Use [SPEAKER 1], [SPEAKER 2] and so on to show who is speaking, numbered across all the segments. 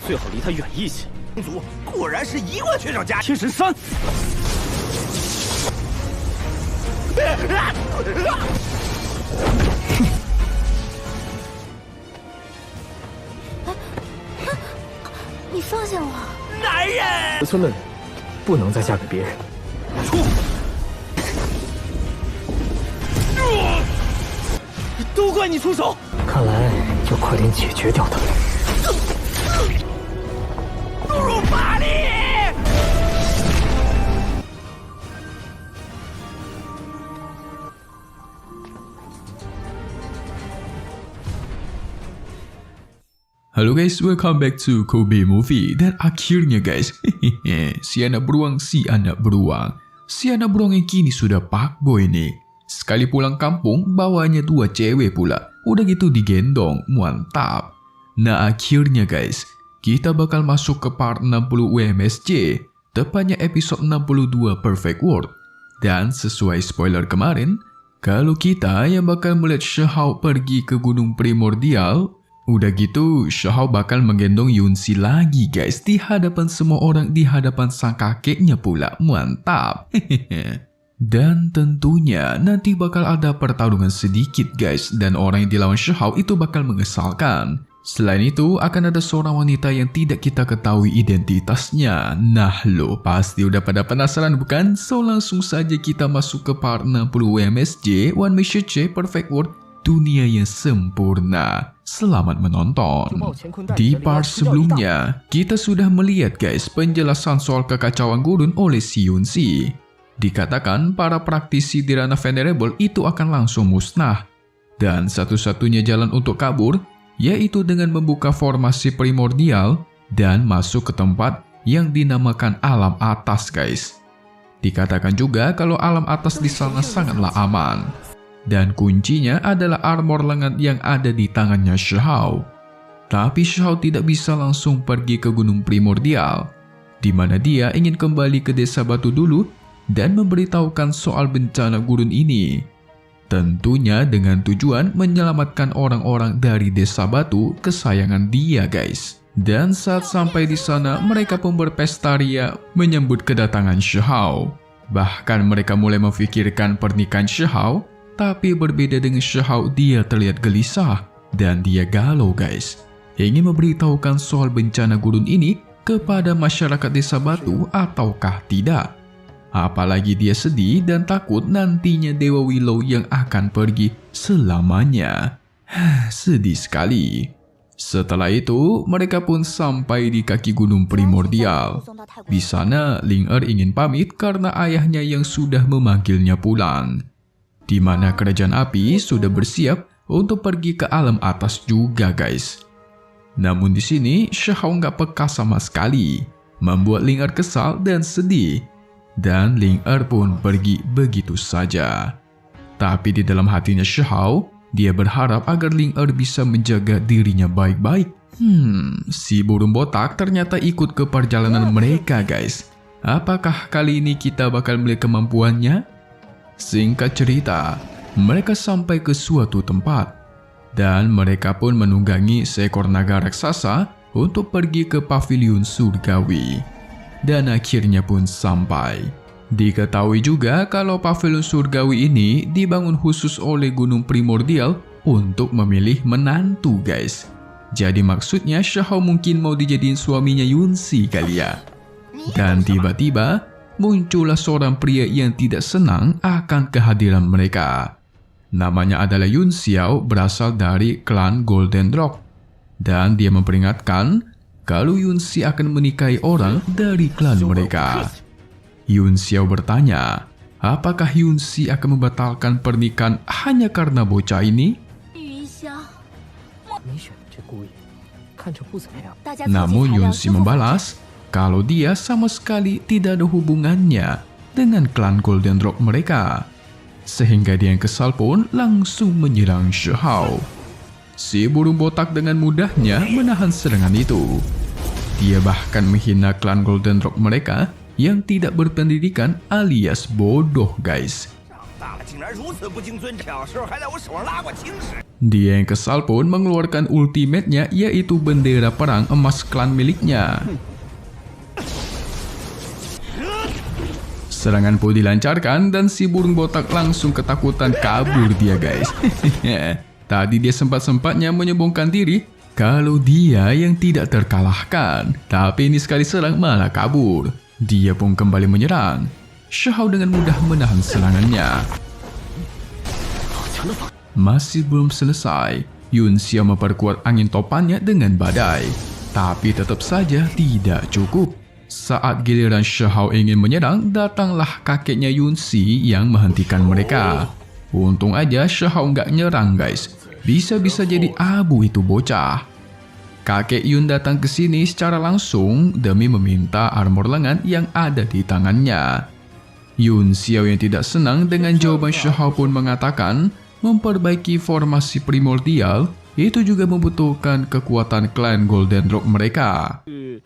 [SPEAKER 1] 最好离他远一些。
[SPEAKER 2] 族果然是1万拳上加。
[SPEAKER 1] 天神三，
[SPEAKER 3] 你放下我！
[SPEAKER 2] 男人，
[SPEAKER 4] 植村的人不能再嫁给别人。
[SPEAKER 1] 出！都怪你出手！
[SPEAKER 4] 看来要快点解决掉他。
[SPEAKER 2] 注入法力。
[SPEAKER 5] Halo guys, welcome back to Kobe Movie. Dan akhirnya guys, si anak beruang yang kini sudah fuckboy nih. Sekali pulang kampung, bawanya 2 cewek pula. Udah gitu digendong, mantap. Nah akhirnya guys, kita bakal masuk ke part 60 UMSC, tepatnya episode 62 Perfect World. Dan sesuai spoiler kemarin, kalau kita yang bakal melihat Shihao pergi ke Gunung Primordial, udah gitu Shihao bakal menggendong Yunsi lagi guys, di hadapan semua orang, di hadapan sang kakeknya pula, mantap. Dan tentunya nanti bakal ada pertarungan sedikit guys, dan orang yang dilawan Shihao itu bakal mengesalkan. Selain itu akan ada seorang wanita yang tidak kita ketahui identitasnya. Nah lo pasti udah pada penasaran bukan? So langsung saja kita masuk ke part 60 WMSJ One Mission C Perfect World, dunia yang sempurna. Selamat menonton. Di part sebelumnya kita sudah melihat guys penjelasan soal kekacauan gurun oleh si Yunsi. Dikatakan para praktisi di ranah venerable itu akan langsung musnah. Dan satu-satunya jalan untuk kabur yaitu dengan membuka formasi primordial dan masuk ke tempat yang dinamakan alam atas guys. Dikatakan juga kalau alam atas di sana sangatlah aman. Dan kuncinya adalah armor lengan yang ada di tangannya Shihao. Tapi Shihao tidak bisa langsung pergi ke Gunung Primordial, di mana dia ingin kembali ke Desa Batu dulu dan memberitahukan soal bencana gurun ini. Tentunya dengan tujuan menyelamatkan orang-orang dari Desa Batu kesayangan dia guys. Dan saat sampai di sana mereka pun berpesta ria menyambut kedatangan Shihao. Bahkan mereka mulai memikirkan pernikahan Shihao, tapi berbeda dengan Shihao, dia terlihat gelisah dan dia galau guys. Ingin memberitahukan soal bencana gurun ini kepada masyarakat Desa Batu ataukah tidak. Apalagi dia sedih dan takut nantinya Dewa Willow yang akan pergi selamanya. Sedih sekali. Setelah itu, mereka pun sampai di kaki Gunung Primordial. Di sana, Ling Er ingin pamit karena ayahnya yang sudah memanggilnya pulang. Di mana kerajaan api sudah bersiap untuk pergi ke alam atas juga guys. Namun di sini, Shihao nggak peka sama sekali, membuat Ling Er kesal dan sedih. Dan Ling Er pun pergi begitu saja. Tapi di dalam hatinya Shihao, dia berharap agar Ling Er bisa menjaga dirinya baik-baik. Si burung botak ternyata ikut ke perjalanan mereka guys. Apakah kali ini kita bakal melihat kemampuannya? Singkat cerita, mereka sampai ke suatu tempat. Dan mereka pun menunggangi seekor naga raksasa untuk pergi ke pavilion surgawi. Dan akhirnya pun sampai. Diketahui juga kalau pavilion surgawi ini dibangun khusus oleh Gunung Primordial untuk memilih menantu guys. Jadi maksudnya Shihao mungkin mau dijadiin suaminya Yunsi kali ya. Dan tiba-tiba muncullah seorang pria yang tidak senang akan kehadiran mereka. Namanya adalah Yun Xiao, berasal dari klan Golden Rock. Dan dia memperingatkan kalau Yunsi akan menikahi orang dari klan mereka. Yun Xiao bertanya, apakah Yunsi akan membatalkan pernikahan hanya karena bocah ini? Namun Yunsi membalas kalau dia sama sekali tidak ada hubungannya dengan klan Golden Rock mereka. Sehingga dia yang kesal pun langsung menyerang Shihao. Si burung botak dengan mudahnya menahan serangan itu. Dia bahkan menghina klan Golden Rock mereka yang tidak berpendidikan alias bodoh guys. Dia yang kesal pun mengeluarkan ultimate-nya, yaitu bendera perang emas klan miliknya. Serangan pun dilancarkan dan si burung botak langsung ketakutan kabur dia guys. Tadi dia sempat-sempatnya menyombongkan diri kalau dia yang tidak terkalahkan. Tapi ini sekali serang malah kabur. Dia pun kembali menyerang. Shao dengan mudah menahan serangannya. Masih belum selesai, Yun Xiao memperkuat angin topannya dengan badai. Tapi tetap saja tidak cukup. Saat giliran Shao ingin menyerang, datanglah kakeknya Yun Xi yang menghentikan mereka. Untung aja Shao nggak nyerang guys. Bisa-bisa jadi abu itu bocah. Kakek Yun datang ke sini secara langsung demi meminta armor lengan yang ada di tangannya. Yun Xiao yang tidak senang dengan jawaban Shao pun mengatakan, memperbaiki formasi primordial itu juga membutuhkan kekuatan klan Golden Rock mereka.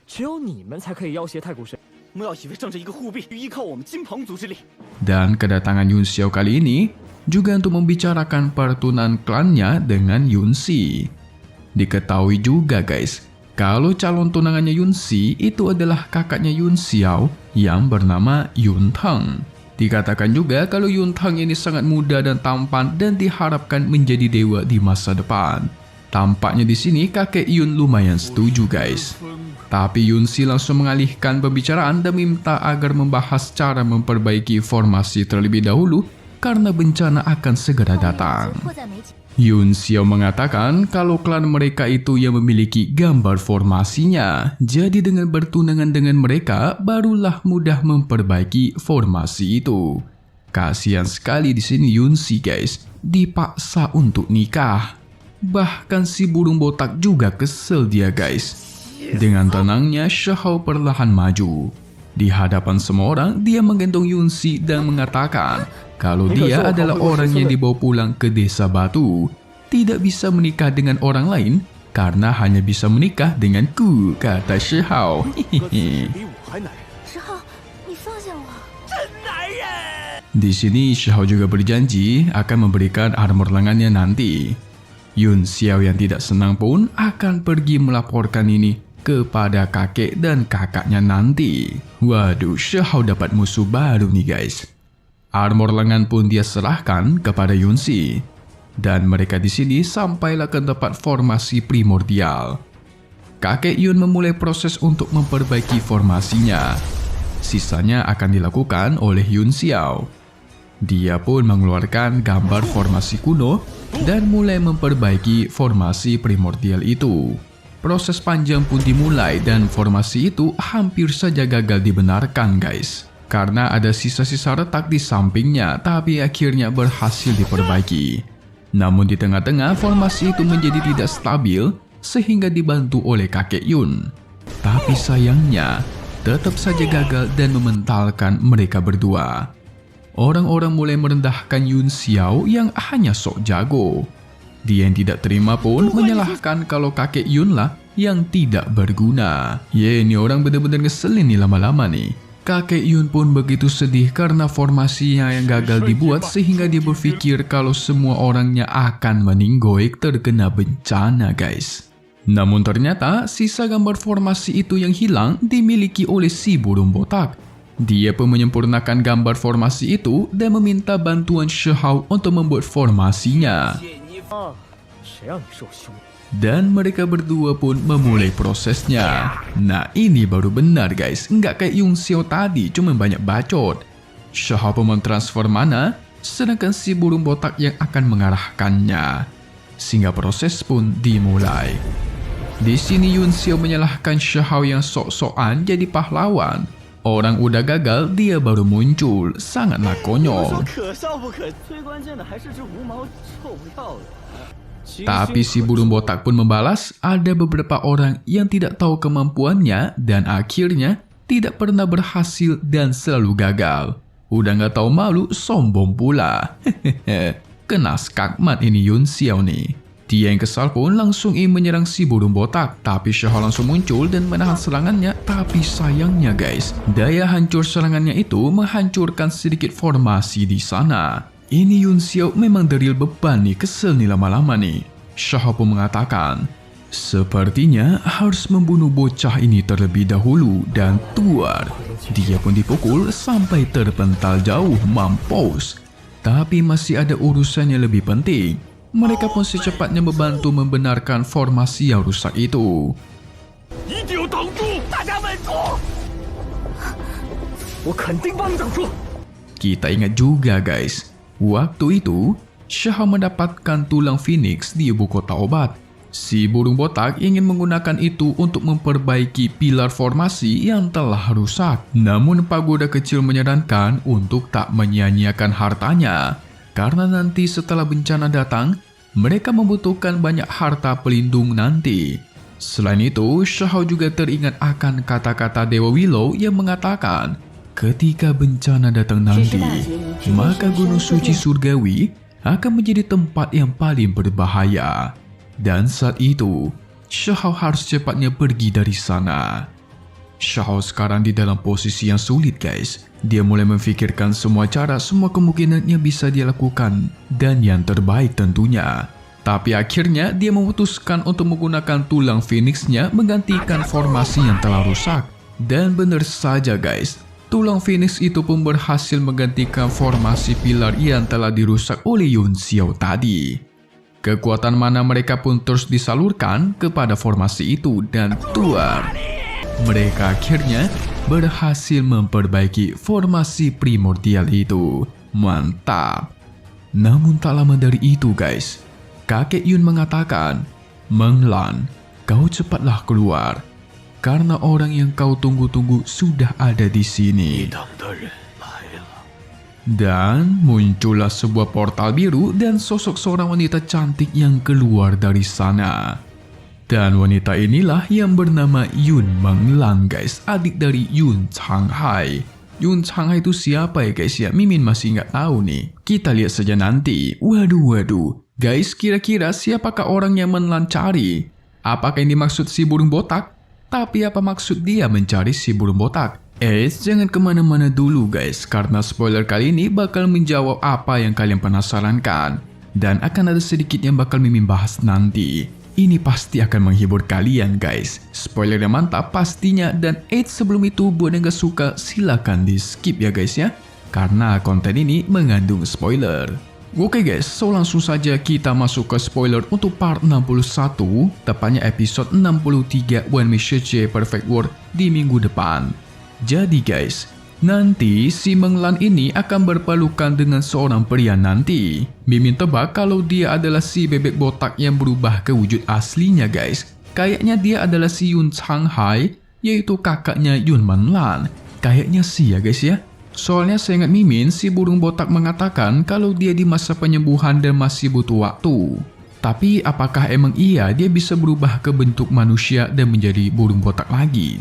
[SPEAKER 4] 只有你们才可以要挟太古神。
[SPEAKER 1] 我们要洗为仗着一个护臂，依靠我们金鹏族之力。
[SPEAKER 5] Dan kedatangan Yun Xiao kali ini juga untuk membicarakan pertunan klannya dengan Yun Xi. Diketahui juga guys, kalau calon tunangannya Yun Xi itu adalah kakaknya Yun Xiao yang bernama Yun Teng. Dikatakan juga kalau Yun Teng ini sangat muda dan tampan dan diharapkan menjadi dewa di masa depan. Tampaknya di sini kakek Yun lumayan setuju guys. Tapi Yun Xi langsung mengalihkan pembicaraan dan minta agar membahas cara memperbaiki formasi terlebih dahulu karena bencana akan segera datang. Yun Xiao mengatakan kalau klan mereka itu yang memiliki gambar formasinya. Jadi dengan bertunangan dengan mereka, barulah mudah memperbaiki formasi itu. Kasihan sekali di sini Yun Xi guys, dipaksa untuk nikah. Bahkan si burung botak juga kesel dia guys. Dengan tenangnya Shao perlahan maju. Di hadapan semua orang, dia menggendong Yun Xi dan mengatakan kalau dia adalah orang yang dibawa pulang ke desa batu. Tidak bisa menikah dengan orang lain karena hanya bisa menikah denganku, kata Shao. Di sini Shao juga berjanji akan memberikan armor lengannya nanti. Yun Xiao yang tidak senang pun akan pergi melaporkan ini kepada kakek dan kakaknya nanti. Waduh, Shao dapat musuh baru nih guys. Armor lengan pun dia serahkan kepada Yun Xi. Dan mereka di sini sampailah ke tempat formasi primordial. Kakek Yun memulai proses untuk memperbaiki formasinya. Sisanya akan dilakukan oleh Yun Xiao. Dia pun mengeluarkan gambar formasi kuno dan mulai memperbaiki formasi primordial itu. Proses panjang pun dimulai dan formasi itu hampir saja gagal dibenarkan guys. Karena ada sisa-sisa retak di sampingnya, tapi akhirnya berhasil diperbaiki. Namun di tengah-tengah formasi itu menjadi tidak stabil sehingga dibantu oleh kakek Yun. Tapi sayangnya tetap saja gagal dan mementalkan mereka berdua. Orang-orang mulai merendahkan Yun Xiao yang hanya sok jago. Dia yang tidak terima pun menyalahkan kalau kakek Yun lah yang tidak berguna. Ini orang benar-benar ngeselin nih lama-lama nih. Kakek Yun pun begitu sedih karena formasinya yang gagal dibuat sehingga dia berpikir kalau semua orangnya akan meninggoy terkena bencana guys. Namun ternyata sisa gambar formasi itu yang hilang dimiliki oleh si burung botak. Dia pun menyempurnakan gambar formasi itu dan meminta bantuan Shao untuk membuat formasinya. Dan mereka berdua pun memulai prosesnya. Nah ini baru benar guys, nggak kayak Yun Xiao tadi cuma banyak bacot. Shao pun mentransfer mana, sedangkan si burung botak yang akan mengarahkannya. Sehingga proses pun dimulai. Di sini Yun Xiao menyalahkan Shao yang sok-sokan jadi pahlawan. Orang udah gagal, dia baru muncul, sangatlah konyol. Tapi si burung botak pun membalas, ada beberapa orang yang tidak tahu kemampuannya dan akhirnya tidak pernah berhasil dan selalu gagal. Udah nggak tahu malu, sombong pula. Kena skakmat ini Yun Xiao nih. Dia yang kesal pun langsung ingin menyerang si burung botak, tapi Shao langsung muncul dan menahan serangannya. Tapi sayangnya guys, daya hancur serangannya itu menghancurkan sedikit formasi di sana. Ini Yun Xiao memang deril beban nih, kesel nih lama-lama nih. Xiao pun mengatakan, sepertinya harus membunuh bocah ini terlebih dahulu dan tuar. Dia pun dipukul sampai terpental jauh, mampus. Tapi masih ada urusan yang lebih penting. Mereka pun secepatnya membantu membenarkan formasi yang rusak itu.
[SPEAKER 1] 一定要挡住！大家稳住！我肯定帮你挡住。
[SPEAKER 5] Kita ingat juga guys, waktu itu Xiao mendapatkan tulang Phoenix di ibu kota obat. Si burung botak ingin menggunakan itu untuk memperbaiki pilar formasi yang telah rusak. Namun pagoda kecil menyarankan untuk tak menyia-nyiakan hartanya, karena nanti setelah bencana datang, mereka membutuhkan banyak harta pelindung nanti. Selain itu, Xiao juga teringat akan kata-kata Dewa Willow yang mengatakan, ketika bencana datang nanti, maka gunung suci surgawi akan menjadi tempat yang paling berbahaya. Dan saat itu, Xiao harus cepatnya pergi dari sana. Xiao sekarang di dalam posisi yang sulit guys. Dia mulai memfikirkan semua cara, semua kemungkinan yang bisa dia lakukan. Dan yang terbaik tentunya. Tapi akhirnya dia memutuskan untuk menggunakan tulang Phoenix-nya menggantikan formasi yang telah rusak. Dan benar saja guys, tulang Phoenix itu pun berhasil menggantikan formasi pilar yang telah dirusak oleh Yun Xiao tadi. Kekuatan mana mereka pun terus disalurkan kepada formasi itu dan tuar. Mereka akhirnya berhasil memperbaiki formasi primordial itu. Mantap. Namun tak lama dari itu guys, kakek Yun mengatakan, Meng Lan, kau cepatlah keluar. Karena orang yang kau tunggu-tunggu sudah ada di sini. Dan muncullah sebuah portal biru dan sosok seorang wanita cantik yang keluar dari sana. Dan wanita inilah yang bernama Yun Meng Lan guys, adik dari Yun Changhai. Yun Changhai itu siapa ya guys ya? Mimin masih nggak tahu nih. Kita lihat saja nanti. Waduh. Guys, kira-kira siapakah orang yang Meng Lan cari? Apakah ini maksud si burung botak? Tapi apa maksud dia mencari si burung botak? Jangan kemana-mana dulu guys, karena spoiler kali ini bakal menjawab apa yang kalian penasaran kan. Dan akan ada sedikit yang bakal Mimin bahas nanti. Ini pasti akan menghibur kalian guys. Spoiler yang mantap pastinya. Dan sebelum itu buat yang gak suka silakan di skip ya guys ya, karena konten ini mengandung spoiler. Oke guys, so langsung saja kita masuk ke spoiler untuk part 61, tepatnya episode 63 When We Share Perfect World di minggu depan. Jadi guys, nanti si Meng Lan ini akan berpelukan dengan seorang pria nanti. Mimin tebak kalau dia adalah si bebek botak yang berubah ke wujud aslinya guys. Kayaknya dia adalah si Yun Changhai, yaitu kakaknya Yun Meng Lan. Kayaknya sih ya guys ya. Soalnya saya ingat Mimin, si burung botak mengatakan kalau dia di masa penyembuhan dan masih butuh waktu. Tapi apakah emang iya dia bisa berubah ke bentuk manusia dan menjadi burung botak lagi?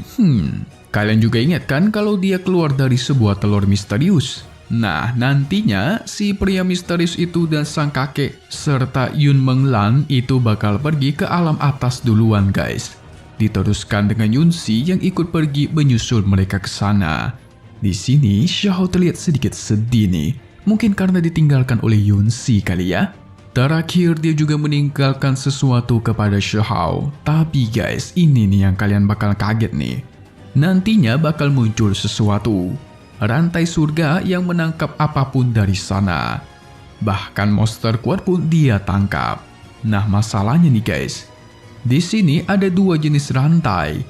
[SPEAKER 5] Kalian juga ingat kan kalau dia keluar dari sebuah telur misterius? Nah, nantinya si pria misterius itu dan sang kakek serta Yun Meng Lan itu bakal pergi ke alam atas duluan guys. Diteruskan dengan Yun Xi yang ikut pergi menyusul mereka ke sana. Di sini Xiao terlihat sedikit sedih nih. Mungkin karena ditinggalkan oleh Yun Xi kali ya. Terakhir dia juga meninggalkan sesuatu kepada Xiao. Tapi guys, ini nih yang kalian bakal kaget nih. Nantinya bakal muncul sesuatu. Rantai surga yang menangkap apapun dari sana. Bahkan monster kuat pun dia tangkap. Nah masalahnya nih guys, di sini ada dua jenis rantai.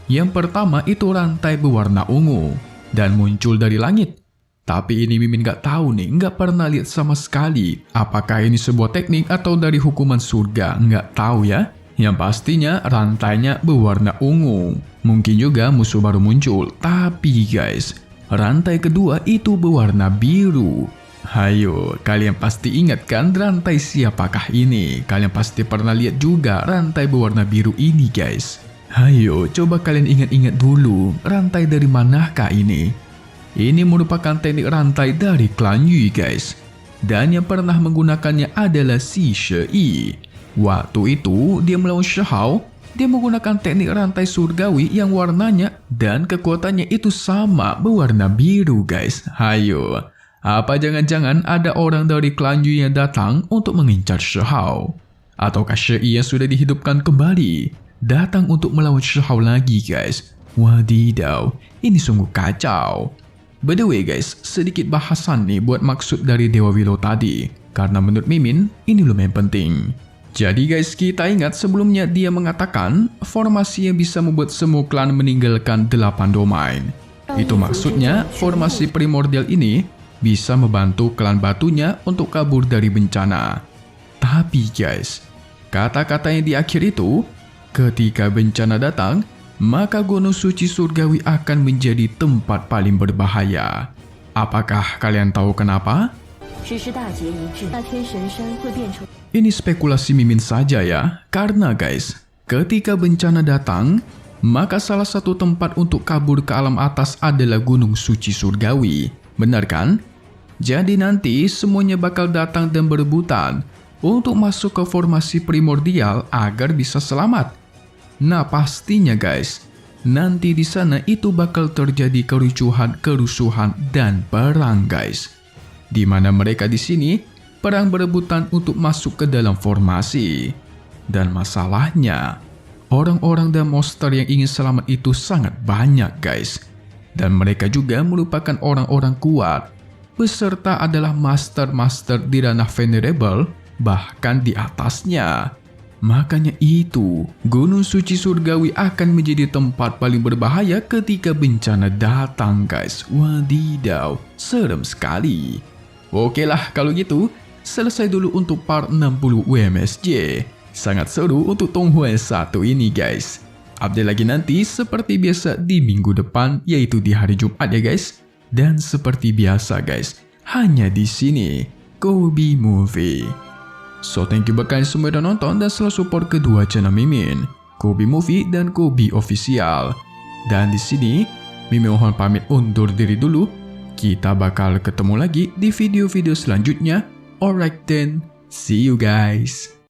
[SPEAKER 5] Yang pertama itu rantai berwarna ungu dan muncul dari langit. Tapi ini Mimin gak tahu nih, gak pernah lihat sama sekali. Apakah ini sebuah teknik atau dari hukuman surga? Gak tahu ya. Yang pastinya rantainya berwarna ungu. Mungkin juga musuh baru muncul. Tapi guys, rantai kedua itu berwarna biru. Hayo, kalian pasti ingat kan rantai siapakah ini? Kalian pasti pernah lihat juga rantai berwarna biru ini guys. Hayo, coba kalian ingat-ingat dulu, rantai dari manakah ini? Ini merupakan teknik rantai dari klan Yu guys. Dan yang pernah menggunakannya adalah si Shi. Waktu itu dia melawan Xiao, dia menggunakan teknik rantai surgawi yang warnanya dan kekuatannya itu sama berwarna biru guys. Hayo, Apa jangan-jangan ada orang dari klan Yu yang datang untuk mengincar Shihao? Ataukah Shi yang sudah dihidupkan kembali datang untuk melawan Shihao lagi guys? Wadidaw, ini sungguh kacau. By the way guys, sedikit bahasan nih buat maksud dari Dewa Willow tadi. Karena menurut Mimin, ini lumayan penting. Jadi guys, kita ingat sebelumnya dia mengatakan formasi yang bisa membuat semua klan meninggalkan 8 domain. Itu maksudnya formasi primordial ini bisa membantu klan batunya untuk kabur dari bencana. Tapi guys, kata-kata yang di akhir itu, ketika bencana datang, maka Gunung Suci Surgawi akan menjadi tempat paling berbahaya. Apakah kalian tahu kenapa? Ini spekulasi Mimin saja ya, karena guys, ketika bencana datang, maka salah satu tempat untuk kabur ke alam atas adalah Gunung Suci Surgawi. Benar kan? Jadi nanti semuanya bakal datang dan berebutan untuk masuk ke formasi primordial agar bisa selamat. Nah pastinya guys, nanti di sana itu bakal terjadi kerusuhan dan perang guys. Di mana mereka di sini perang berebutan untuk masuk ke dalam formasi. Dan masalahnya, orang-orang dan monster yang ingin selamat itu sangat banyak guys. Dan mereka juga merupakan orang-orang kuat, beserta adalah master-master di ranah venerable, bahkan di atasnya. Makanya itu, Gunung Suci Surgawi akan menjadi tempat paling berbahaya ketika bencana datang guys. Wadidaw, serem sekali. Oke lah kalau gitu, selesai dulu untuk part 60 WMSJ. Sangat seru untuk Tonghuan 1 ini guys. Update lagi nanti seperti biasa di minggu depan, yaitu di hari Jumat ya guys. Dan seperti biasa guys, hanya di sini, Kobe Movie. So thank you buat kalian semua yang nonton dan selalu support kedua channel Mimin, Kobe Movie dan Kobe Official. Dan di sini, Mimin mohon pamit undur diri dulu. Kita bakal ketemu lagi di video-video selanjutnya. Alright then, see you guys.